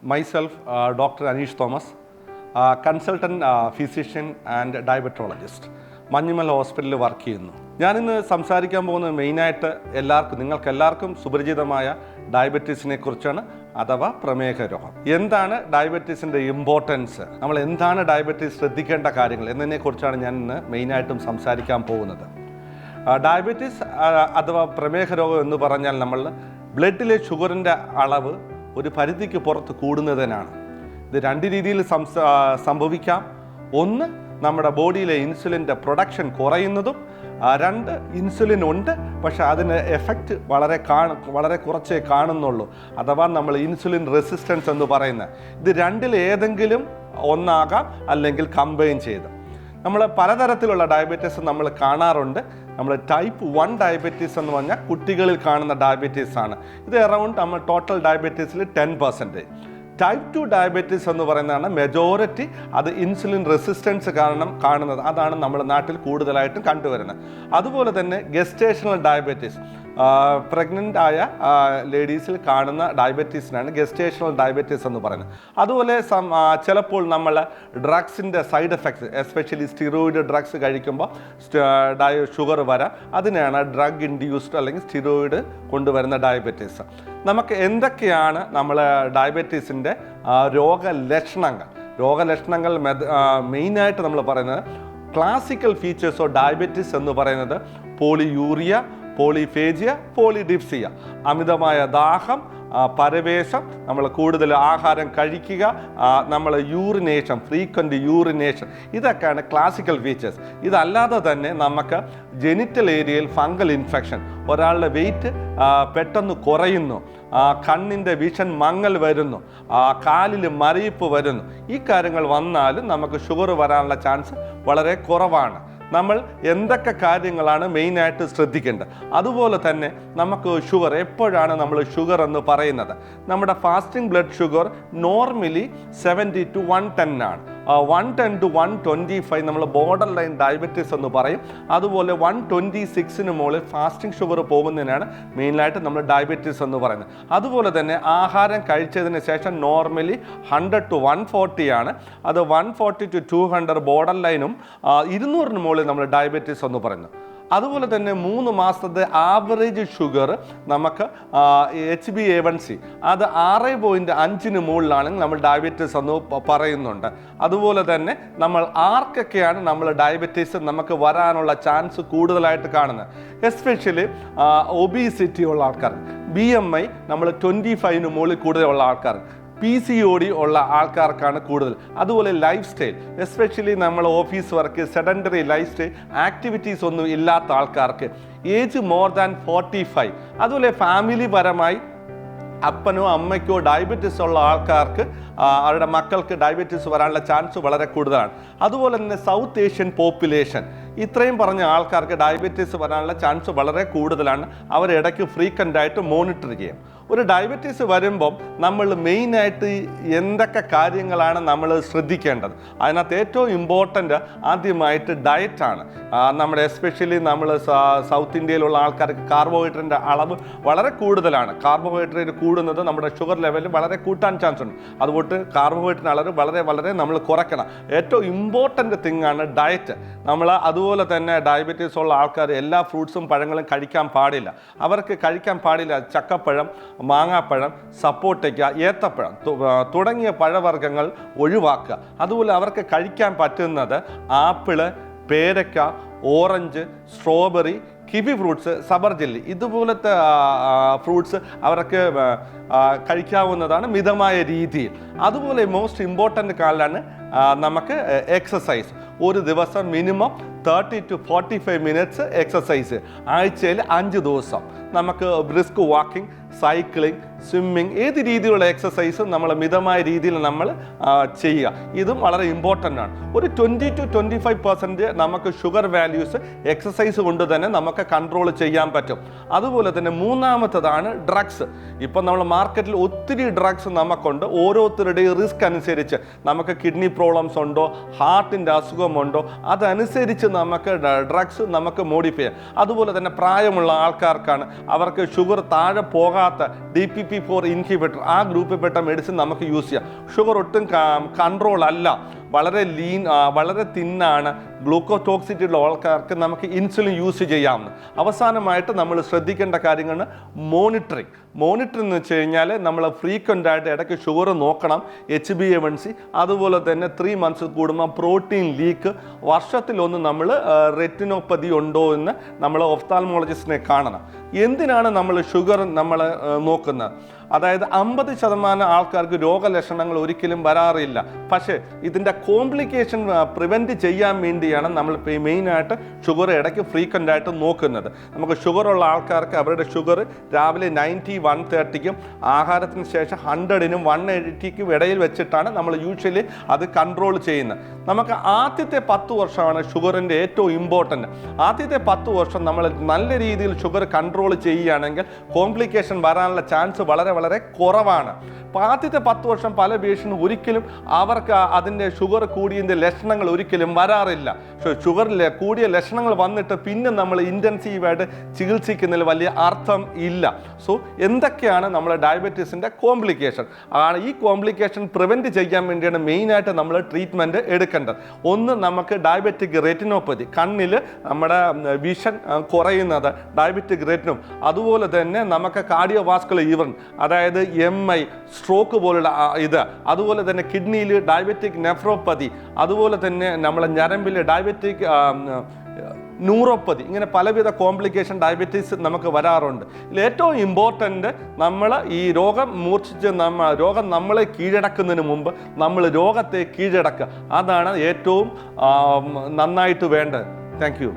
myself, Dr. Anish Thomas, consultant physician and diabetologist. Manjummel ഹോസ്പിറ്റലിൽ work ചെയ്യുന്നു. ഞാനിന്ന് സംസാരിക്കാൻ പോകുന്നത് മെയിനായിട്ട് നിങ്ങൾക്കെല്ലാവർക്കും സുപരിചിതമായ ഡയബറ്റീസിനെ കുറിച്ചാണ്, അഥവാ പ്രമേഹ രോഗം. എന്താണ് ഡയബറ്റീസിൻ്റെ ഇമ്പോർട്ടൻസ്, നമ്മൾ എന്താണ് ഡയബറ്റീസ് ശ്രദ്ധിക്കേണ്ട കാര്യങ്ങൾ എന്നതിനെക്കുറിച്ചാണ് ഞാൻ ഇന്ന് മെയിനായിട്ടും സംസാരിക്കാൻ പോകുന്നത്. ഡയബറ്റീസ് അഥവാ പ്രമേഹ രോഗം എന്ന് പറഞ്ഞാൽ നമ്മൾ ബ്ലഡിലെ ഷുഗറിൻ്റെ അളവ് ഒരു പരിധിക്ക് പുറത്ത് കൂടുന്നതിനാണ്. ഇത് രണ്ട് രീതിയിൽ സംഭവിക്കാം. ഒന്ന്, നമ്മുടെ ബോഡിയിലെ ഇൻസുലിൻ്റെ പ്രൊഡക്ഷൻ കുറയുന്നതും. രണ്ട്, ഇൻസുലിൻ ഉണ്ട്, പക്ഷെ അതിന് എഫക്റ്റ് വളരെ കുറച്ചേ കാണുന്നുള്ളൂ, അഥവാ നമ്മൾ ഇൻസുലിൻ റെസിസ്റ്റൻസ് എന്ന് പറയുന്നത്. ഇത് രണ്ടിൽ ഏതെങ്കിലും ഒന്നാകാം, അല്ലെങ്കിൽ കമ്പൈൻ ചെയ്ത്. നമ്മൾ പലതരത്തിലുള്ള ഡയബറ്റീസ് നമ്മൾ കാണാറുണ്ട്. നമ്മൾ ടൈപ്പ് 1 ഡയബറ്റീസ് എന്ന് പറഞ്ഞാൽ കുട്ടികളിൽ കാണുന്ന ഡയബറ്റീസ് ആണ്. ഇത് അറൗണ്ട് നമ്മൾ ടോട്ടൽ ഡയബറ്റീസിൽ 10%. ടൈപ്പ് 2 ഡയബറ്റീസ് എന്ന് പറയുന്നതാണ് മെജോറിറ്റി. അത് ഇൻസുലിൻ റെസിസ്റ്റൻസ് കാരണം കാണുന്നത്. അതാണ് നമ്മുടെ നാട്ടിൽ കൂടുതലായിട്ടും കണ്ടുവരുന്നത്. അതുപോലെ തന്നെ ഗസ്റ്റേഷണൽ ഡയബറ്റീസ്, പ്രഗ്നൻ്റ് ആയ ലേഡീസിൽ കാണുന്ന ഡയബറ്റീസിനാണ് ഗസ്റ്റേഷണൽ ഡയബറ്റീസ് എന്ന് പറയുന്നത്. അതുപോലെ ചിലപ്പോൾ നമ്മൾ ഡ്രഗ്സിൻ്റെ side effects, especially steroid drugs കഴിക്കുമ്പോൾ ഷുഗർ വരാം. അതിനെയാണ് ഡ്രഗ് ഇൻഡ്യൂസ്ഡ് അല്ലെങ്കിൽ സ്റ്റിറോയിഡ് കൊണ്ടുവരുന്ന ഡയബറ്റീസ്. നമുക്ക് എന്തൊക്കെയാണ് നമ്മൾ ഡയബറ്റീസിൻ്റെ രോഗലക്ഷണങ്ങൾ മെയിനായിട്ട് നമ്മൾ പറയുന്നത് ക്ലാസിക്കൽ ഫീച്ചേഴ്സ് ഓഫ് ഡയബറ്റീസ് എന്ന് പറയുന്നത് പോളിയൂറിയ, പോളിഫേജിയ, പോളിഡിപ്സിയ, അമിതമായ ദാഹം, പരവേശം, നമ്മൾ കൂടുതൽ ആഹാരം കഴിക്കുക, നമ്മൾ യൂറിനേഷൻ, ഫ്രീക്വൻ്റ് യൂറിനേഷൻ, ഇതൊക്കെയാണ് ക്ലാസിക്കൽ ഫീച്ചേഴ്സ്. ഇതല്ലാതെ തന്നെ നമുക്ക് ജെനിറ്റൽ ഏരിയയിൽ ഫംഗൽ ഇൻഫെക്ഷൻ, ഒരാളുടെ വെയിറ്റ് പെട്ടെന്ന് കുറയുന്നു, കണ്ണിൻ്റെ വിഷൻ മങ്ങൽ വരുന്നു, കാലിൽ മരയിപ്പ് വരുന്നു, ഈ കാര്യങ്ങൾ വന്നാലും നമുക്ക് ഷുഗർ വരാനുള്ള ചാൻസ് വളരെ കുറവാണ്. നമ്മൾ എന്തൊക്കെ കാര്യങ്ങളാണ് മെയിനായിട്ട് ശ്രദ്ധിക്കേണ്ടത്. അതുപോലെ തന്നെ നമുക്ക് ഷുഗർ എപ്പോഴാണ് നമ്മൾ ഷുഗർ എന്ന് പറയുന്നത്, നമ്മുടെ fasting blood sugar normally 70 to 110 ആണ്. 110 to 125 നമ്മൾ ബോർഡർ ലൈൻ ഡയബറ്റീസ് എന്ന് പറയും. അതുപോലെ 126 മുകളിൽ ഫാസ്റ്റിംഗ് ഷുഗർ പോകുന്നതിനാണ് മെയിനായിട്ട് നമ്മൾ ഡയബറ്റീസ് എന്ന് പറയുന്നത്. അതുപോലെ തന്നെ ആഹാരം കഴിച്ചതിന് ശേഷം നോർമലി 100 to 140 ആണ്. അത് 140 to 200 ബോർഡർ ലൈനും 200 മുകളിൽ നമ്മൾ ഡയബറ്റീസ് എന്ന് പറയുന്നു. അതുപോലെ തന്നെ 3 മാസത്തെ ആവറേജ് ഷുഗർ നമുക്ക് HbA1c അത് 6.5 മുകളിലാണെങ്കിൽ നമ്മൾ ഡയബറ്റീസ് എന്ന് പറയുന്നുണ്ട്. അതുപോലെ തന്നെ നമ്മൾ ആർക്കൊക്കെയാണ് നമ്മൾ ഡയബറ്റീസ് നമുക്ക് വരാനുള്ള ചാൻസ് കൂടുതലായിട്ട് കാണുന്നത്, എസ്പെഷ്യലി ഒബീസിറ്റി ഉള്ള ആൾക്കാർ, BMI നമ്മൾ 25 മുകളിൽ കൂടുതലുള്ള ആൾക്കാർ, PCOD ഉള്ള ആൾക്കാർക്കാണ് കൂടുതൽ. അതുപോലെ ലൈഫ് സ്റ്റൈൽ, എസ്പെഷ്യലി നമ്മൾ office work, sedentary life style, activities ഒന്നും ഇല്ലാത്ത ആൾക്കാർക്ക്, ഏജ് മോർ ദാൻ 45, അതുപോലെ ഫാമിലി പരമായി അപ്പനോ അമ്മയ്ക്കോ ഡയബറ്റീസ് ഉള്ള ആൾക്കാർക്ക് അവരുടെ മക്കൾക്ക് ഡയബറ്റീസ് വരാനുള്ള ചാൻസ് വളരെ കൂടുതലാണ്. അതുപോലെ തന്നെ സൗത്ത് ഏഷ്യൻ പോപ്പുലേഷൻ, ഇത്രയും പറഞ്ഞ ആൾക്കാർക്ക് ഡയബറ്റീസ് വരാനുള്ള ചാൻസ് വളരെ കൂടുതലാണ്. അവരിടയ്ക്ക് ഫ്രീക്വൻ്റ് ആയിട്ട് മോണിറ്റർ ചെയ്യും. ഒരു ഡയബറ്റീസ് വരുമ്പം നമ്മൾ മെയിനായിട്ട് എന്തൊക്കെ കാര്യങ്ങളാണ് നമ്മൾ ശ്രദ്ധിക്കേണ്ടത്, അതിനകത്ത് ഏറ്റവും ഇമ്പോർട്ടൻ്റ് ആദ്യമായിട്ട് ഡയറ്റാണ്. നമ്മുടെ എസ്പെഷ്യലി നമ്മൾ സൗത്ത് ഇന്ത്യയിലുള്ള ആൾക്കാർക്ക് കാർബോഹൈഡ്രേറ്റിൻ്റെ അളവ് വളരെ കൂടുതലാണ്. കാർബോഹൈഡ്രേറ്റ് കൂടുന്നത് നമ്മുടെ ഷുഗർ ലെവലിൽ വളരെ കൂട്ടാൻ ചാൻസ് ഉണ്ട്. അതുകൊണ്ട് കാർബോഹൈഡ്രേറ്റിൻ്റെ അളവ് വളരെ നമ്മൾ കുറയ്ക്കണം. ഏറ്റവും ഇമ്പോർട്ടൻ്റ് തിങ് ആണ് ഡയറ്റ്. നമ്മൾ അതുപോലെ തന്നെ ഡയബറ്റീസ് ഉള്ള ആൾക്കാർ എല്ലാ ഫ്രൂട്ട്സും പഴങ്ങളും കഴിക്കാൻ പാടില്ല. അവർക്ക് കഴിക്കാൻ പാടില്ല ചക്കപ്പഴം, മാങ്ങാപ്പഴം, സപ്പോട്ടയ്ക്ക, ഏത്തപ്പഴം തുടങ്ങിയ പഴവർഗ്ഗങ്ങൾ ഒഴിവാക്കുക. അതുപോലെ അവർക്ക് കഴിക്കാൻ പറ്റുന്നത് ആപ്പിള്, പേരക്ക, ഓറഞ്ച്, സ്ട്രോബെറി, കിവി ഫ്രൂട്ട്സ്, സബർ ജെല്ലി, ഇതുപോലത്തെ ഫ്രൂട്ട്സ് അവർക്ക് കഴിക്കാവുന്നതാണ് മിതമായ രീതിയിൽ. അതുപോലെ മോസ്റ്റ് ഇമ്പോർട്ടൻ്റ് കാലാണ് നമുക്ക് എക്സസൈസ്. ഒരു ദിവസം മിനിമം 30 to 45 മിനിറ്റ്സ് എക്സസൈസ്, ആഴ്ചയിൽ 5 ദിവസം നമുക്ക് ബ്രിസ്ക് വാക്കിംഗ്, സൈക്ലിംഗ്, സ്വിമ്മിങ്, ഏത് രീതിയിലുള്ള എക്സസൈസും നമ്മൾ മിതമായ രീതിയിൽ നമ്മൾ ചെയ്യുക. ഇതും വളരെ ഇമ്പോർട്ടൻ്റ് ആണ്. ഒരു 20 to 25% നമുക്ക് ഷുഗർ വാല്യൂസ് എക്സസൈസ് കൊണ്ട് തന്നെ നമുക്ക് കൺട്രോൾ ചെയ്യാൻ പറ്റും. അതുപോലെ തന്നെ മൂന്നാമത്തതാണ് ഡ്രഗ്സ്. ഇപ്പം നമ്മൾ മാർക്കറ്റിൽ ഒത്തിരി ഡ്രഗ്സ് നമുക്കുണ്ട്. ഓരോരുത്തരുടെയും റിസ്ക് അനുസരിച്ച്, നമുക്ക് കിഡ്നി പ്രോബ്ലംസ് ഉണ്ടോ, ഹാർട്ടിൻ്റെ അസുഖമുണ്ടോ, അതനുസരിച്ച് നമുക്ക് ഡ്രഗ്സ് നമുക്ക് മോഡിഫൈ ചെയ്യാം. അതുപോലെ തന്നെ പ്രായമുള്ള ആൾക്കാർക്കാണ്, അവർക്ക് ഷുഗർ താഴെ പോകാതെ കിട്ടാത്ത DPP-4 ഇൻഹിബിറ്റർ ആ ഗ്രൂപ്പിൽപ്പെട്ട മെഡിസിൻ നമുക്ക് യൂസ് ചെയ്യാം. ഷുഗർ ഒട്ടും കൺട്രോൾ അല്ല, വളരെ വളരെ തിന്നാണ്, ഗ്ലൂക്കോടോക്സിറ്റി ഉള്ള ആൾക്കാർക്ക് നമുക്ക് ഇൻസുലിൻ യൂസ് ചെയ്യാവുന്ന. അവസാനമായിട്ട് നമ്മൾ ശ്രദ്ധിക്കേണ്ട കാര്യങ്ങൾ മോണിറ്ററിങ് എന്ന് വെച്ച് കഴിഞ്ഞാൽ നമ്മൾ ഫ്രീക്വൻ്റ് ആയിട്ട് ഇടയ്ക്ക് ഷുഗർ നോക്കണം, HbA1c, അതുപോലെ തന്നെ 3 months കൂടുമ്പോൾ പ്രോട്ടീൻ ലീക്ക്, വർഷത്തിലൊന്ന് നമ്മൾ റെറ്റിനോപ്പതി ഉണ്ടോ എന്ന് നമ്മൾ ഒഫ്താൽമോളജിസ്റ്റിനെ കാണണം. എന്തിനാണ് നമ്മൾ ഷുഗർ നമ്മൾ നോക്കുന്നത്? അതായത് 50% ആൾക്കാർക്ക് രോഗലക്ഷണങ്ങൾ ഒരിക്കലും വരാറില്ല. പക്ഷേ ഇതിൻ്റെ കോംപ്ലിക്കേഷൻ പ്രിവെൻറ്റ് ചെയ്യാൻ വേണ്ടിയാണ് നമ്മൾ മെയിനായിട്ട് ഷുഗർ ഇടയ്ക്ക് ഫ്രീക്വൻ്റ് ആയിട്ട് നോക്കുന്നത്. നമുക്ക് ഷുഗറുള്ള ആൾക്കാർക്ക് അവരുടെ ഷുഗർ രാവിലെ 90-130 ആഹാരത്തിന് ശേഷം 100-നും 180-ക്കും ഇടയിൽ വെച്ചിട്ടാണ് നമ്മൾ യൂഷ്വലി അത് കൺട്രോൾ ചെയ്യുന്നത്. നമുക്ക് ആദ്യത്തെ 10 വർഷമാണ് ഷുഗറിൻ്റെ ഏറ്റവും ഇമ്പോർട്ടൻറ്റ്. ആദ്യത്തെ 10 വർഷം നമ്മൾ നല്ല രീതിയിൽ ഷുഗർ കൺട്രോൾ ചെയ്യുകയാണെങ്കിൽ കോംപ്ലിക്കേഷൻ വരാനുള്ള ചാൻസ് വളരെ വളരെ കുറവാണ്. അപ്പോൾ ആദ്യത്തെ 10 വർഷം പല പേഷ്യൻറ്റും ഒരിക്കലും അവർക്ക് അതിൻ്റെ ഷുഗർ കൂടിയതിൻ്റെ ലക്ഷണങ്ങൾ ഒരിക്കലും വരാറില്ല. ഷുഗർ കൂടിയ ലക്ഷണങ്ങൾ വന്നിട്ട് പിന്നെ നമ്മൾ ഇൻറ്റൻസീവായിട്ട് ചികിത്സിക്കുന്നതിൽ വലിയ അർത്ഥം ഇല്ല. സോ എന്തൊക്കെയാണ് നമ്മൾ ഡയബറ്റീസിൻ്റെ കോംപ്ലിക്കേഷൻ? ഈ കോംപ്ലിക്കേഷൻ പ്രിവെൻറ്റ് ചെയ്യാൻ വേണ്ടിയാണ് മെയിനായിട്ട് നമ്മൾ ട്രീറ്റ്മെൻറ്റ് എടുക്കേണ്ടത്. ഒന്ന്, നമുക്ക് ഡയബറ്റിക് റെറ്റിനോപ്പതി, കണ്ണിൽ നമ്മുടെ വിഷൻ കുറയുന്നത് ഡയബറ്റിക് റെറ്റിനും, അതുപോലെ തന്നെ നമുക്ക് കാർഡിയോവാസ്കുലർ ഈവൻ, അതായത് MI, സ്ട്രോക്ക് പോലുള്ള അതുപോലെ തന്നെ കിഡ്നിയിൽ ഡയബറ്റിക് നെഫ്രോപ്പതി, അതുപോലെ തന്നെ നമ്മളെ ഞരമ്പിൽ ഡയബറ്റിക് ന്യൂറോപ്പതി, ഇങ്ങനെ പലവിധ കോംപ്ലിക്കേഷൻ ഡയബറ്റീസ് നമുക്ക് വരാറുണ്ട്. ഇതിൽ ഏറ്റവും ഇമ്പോർട്ടൻ്റ്, നമ്മൾ ഈ രോഗം മൂർച്ഛിച്ച് രോഗം നമ്മളെ കീഴടക്കുന്നതിന് മുമ്പ് നമ്മൾ രോഗത്തെ കീഴടക്കുക. അതാണ് ഏറ്റവും നന്നായിട്ട് വേണ്ടത്. Thank you.